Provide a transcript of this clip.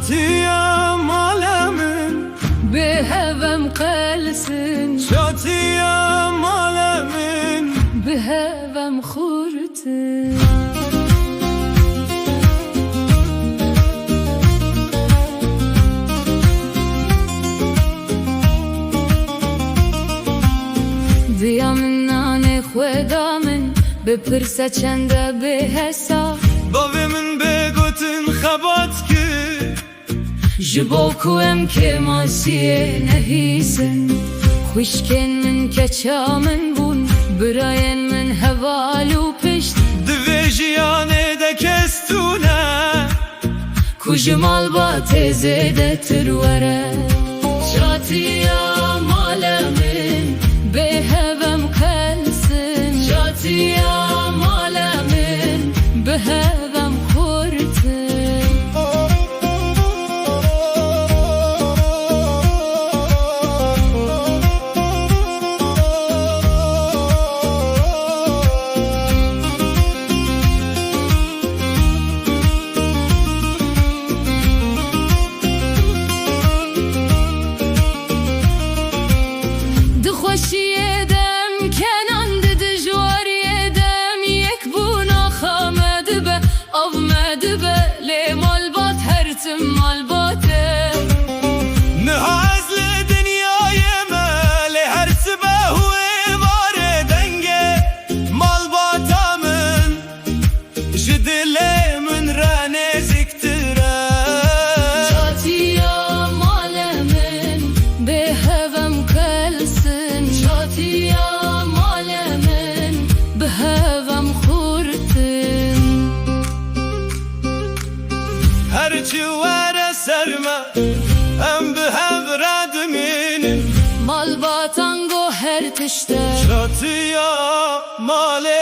شاتيا مالمن بهوم قلسن شاتيا مالمن بهوم خورتن دیا من نان خدا من بپرسه چنده به حساب باوی من بگوتن خبات که جبو کوم که ماسیه نهیسن خوشکن من کچا من بون براین من هوالو پشت دوی جیانه ده کستونه کجمال با تیزه ده تروره شاتیا مالمن به هوم قلسن شاتیا مالمن به هوم خورتن خوشی دم کنان دجوار دم یک بونا خامد به آمد به لی مالبات هرتم مالباته نهاز لدنیای مال هرس به هوی وار دنگه مال باتا من جدل من را نزکتره شاتیا مال من به هوم قلسن شاتیا مال من به هوم خورتن هرچی وره سرما ام به هم ردمین مال باتانگو هر تشته شاتیا ماله